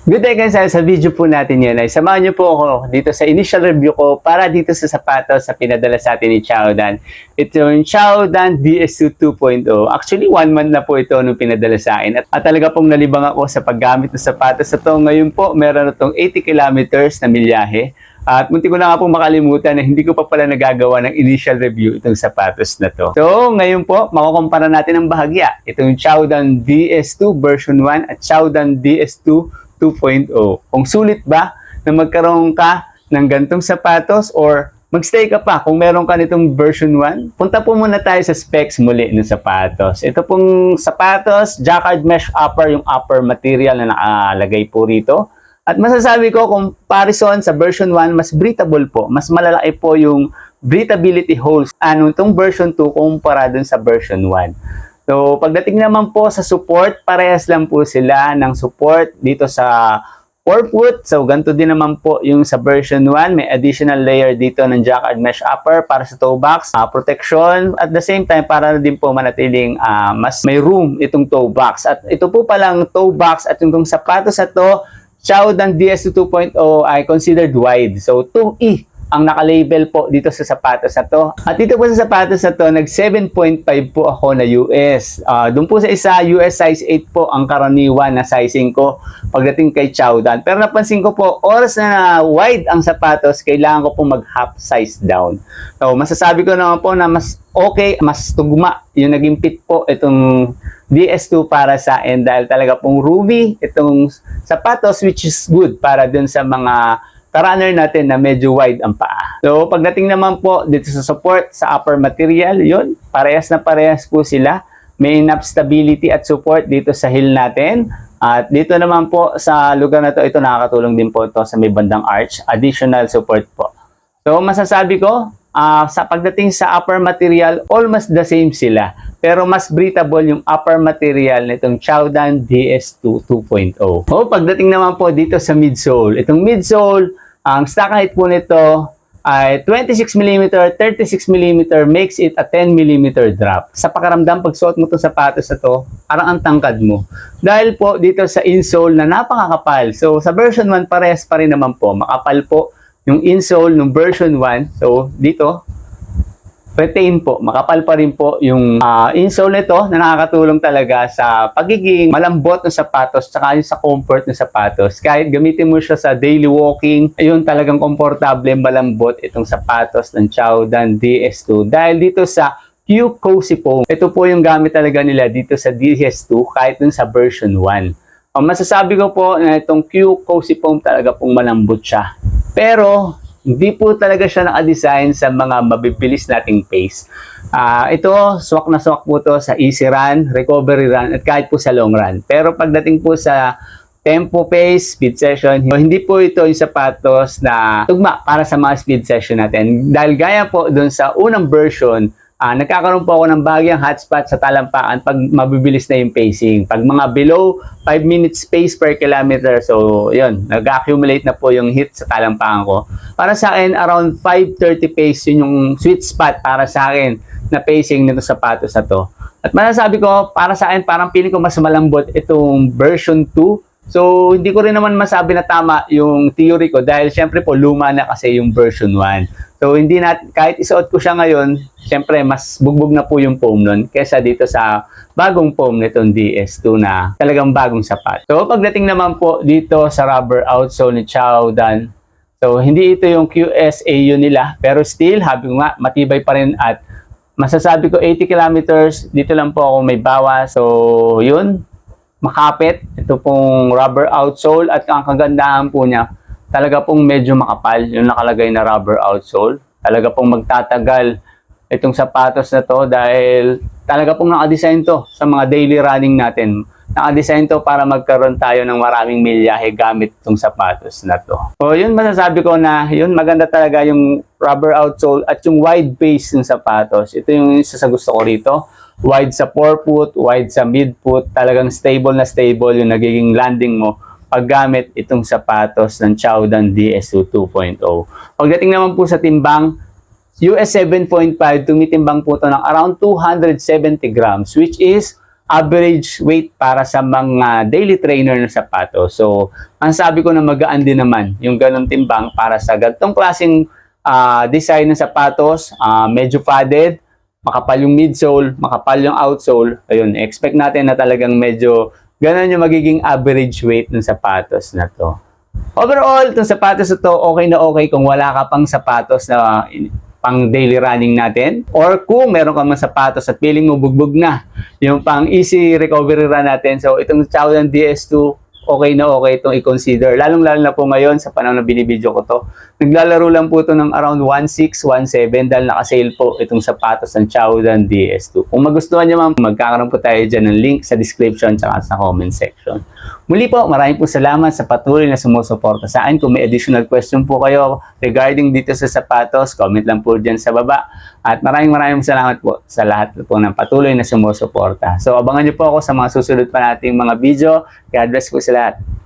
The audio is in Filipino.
Good day guys, sa video po natin yun ay samahan niyo po ako dito sa initial review ko para dito sa sapatos sa pinadala sa atin ni Chowdan. Ito yung Chowdan DS2 2.0. Actually, 1 month na po ito nung pinadala sa akin. At talaga pong nalibang ako sa paggamit ng sapatos na ito. Ngayon po, meron na itong 80 kilometers na milyahe. At munti ko na nga pong makalimutan na hindi ko pa pala nagagawa ng initial review itong sapatos na to. So, ngayon po, makukumpara natin ang bahagya. Itong Chowdan DS2 version 1 at Chowdan DS2 2.0. Kung sulit ba na magkaroon ka ng gantong sapatos or magstay ka pa kung meron ka nitong version 1, punta po muna tayo sa specs muli ng sapatos. Ito pong sapatos, jacquard mesh upper, yung upper material na nakalagay po rito. At masasabi ko, comparison sa version 1, mas breathable po. Mas malalaki po yung breathability holes itong version 2 kumpara dun sa version 1. So, pagdating naman po sa support, parehas lang po sila ng support dito sa forefoot. So, ganito din naman po yung sa version 1. May additional layer dito ng jacquard mesh upper para sa toe box, protection. At the same time, para din po manatiling mas may room itong toe box. At ito po palang toe box at yung sapatos na to, Chowdan DS2 2.0 ay considered wide. So, 2E ang nakalabel po dito sa sapatos na to. At dito po sa sapatos na to, nag 7.5 po ako na US. Doon po sa isa, US size 8 po ang karaniwan na sizing ko pagdating kay Chowdan. Pero napansin ko po, oras na wide ang sapatos, kailangan ko po mag half size down. So, masasabi ko naman po na mas okay, mas tugma yung naging fit po itong DS2 para sa akin dahil talaga pong roomy itong sapatos, which is good para dun sa mga runner natin na medyo wide ang paa. So, pagdating naman po dito sa support, sa upper material, yun, parehas na parehas po sila. May enough stability at support dito sa heel natin. At dito naman po sa lugar na to, ito nakakatulong din po ito sa may bandang arch. Additional support po. So, masasabi ko, sa pagdating sa upper material, almost the same sila. Pero mas breathable yung upper material nitong Chowdan DS2 2.0. O, pagdating naman po dito sa midsole. Itong midsole, ang stock height po nito ay 26mm, 36mm, makes it a 10mm drop. Sa pakaramdam, pag suot mo itong sapatos na to, parang ang tangkad mo. Dahil po dito sa insole na napakakapal. So, sa version 1, parehas pa rin naman po. Makapal po yung insole ng version 1. So, dito, retain po. Makapal pa rin po yung insole nito na nakakatulong talaga sa pagiging malambot ng sapatos tsaka sa comfort ng sapatos. Kahit gamitin mo siya sa daily walking, ayun talagang komportable, malambot itong sapatos ng Chowdan DS2. Dahil dito sa Q Cozy Foam, ito po yung gamit talaga nila dito sa DS2 kahit dun sa version 1. Masasabi ko po na itong Q Cozy Foam talaga pong malambot siya. Pero hindi po talaga siya naka-design sa mga mabibilis nating pace. Ito, swak na swak po to sa easy run, recovery run, at kahit po sa long run. Pero pagdating po sa tempo pace, speed session, hindi po ito yung sapatos na tugma para sa mga speed session natin. Dahil gaya po dun sa unang version, nagkakaroon po ako ng bagyang hotspot sa talampakan pag mabibilis na yung pacing. Pag mga below 5 minutes pace per kilometer, so yun, nag-accumulate na po yung hit sa talampakan ko. Para sa akin, around 5:30 pace, yun yung sweet spot para sa akin na pacing nito sapatos na to. At masasabi ko, para sa akin, parang piling ko mas malambot itong version 2. So, hindi ko rin naman masabi na tama yung theory ko dahil syempre po luma na kasi yung version 1. So, hindi na, kahit isuot ko siya ngayon, syempre mas bugbog na po yung foam nun kesa dito sa bagong foam nitong DS2 na talagang bagong sapat. So, pagdating naman po dito sa rubber outsole ni Chowdan, so hindi ito yung QSAU nila, pero still, habi ko nga, matibay pa rin at masasabi ko 80 kilometers, dito lang po ako may bawas. So, yun. Makapit, ito pong rubber outsole at ang kagandahan po niya, talaga pong medyo makapal yung nakalagay na rubber outsole. Talaga pong magtatagal itong sapatos na to dahil talaga pong nakadesign to sa mga daily running natin. Nakadesign to para magkaroon tayo ng maraming milyahe gamit itong sapatos na to. So yun masasabi ko na yun maganda talaga yung rubber outsole at yung wide base ng sapatos. Ito yung isa sa gusto ko rito. Wide sa forefoot, wide sa midfoot, talagang stable na stable yung nagiging landing mo paggamit itong sapatos ng Chowdan DS2 2.0. Pagdating naman po sa timbang, US 7.5, tumitimbang po ito ng around 270 grams, which is average weight para sa mga daily trainer na sapatos. So, ang sabi ko na magaan din naman yung ganong timbang para sa ganitong klaseng design ng sapatos, medyo padded, makapal yung midsole, makapal yung outsole. Ayun, expect natin na talagang medyo ganun yung magiging average weight ng sapatos na to. Overall, itong sapatos na to, okay na okay kung wala ka pang sapatos na pang daily running natin. Or kung meron ka mang sapatos at feeling mo bugbog na yung pang easy recovery run natin. So, itong Chaodan DS2, okay na okay itong i-consider. Lalong-lalo na po ngayon sa panahon na binibidyo ko to. Naglalaro lang po ito ng around 1.6, 1.7 dahil naka-sale po itong sapatos ng Chaodan DS2. Kung magustuhan nyo ma'am, magkakaroon po tayo dyan ng link sa description at sa comment section. Muli po, maraming po salamat sa patuloy na sumusuporta sa akin. Kung may additional question po kayo regarding dito sa sapatos, comment lang po dyan sa baba. At maraming salamat po sa lahat po ng patuloy na sumusuporta. So abangan nyo po ako sa mga susunod pa nating mga video. God bless po sa lahat.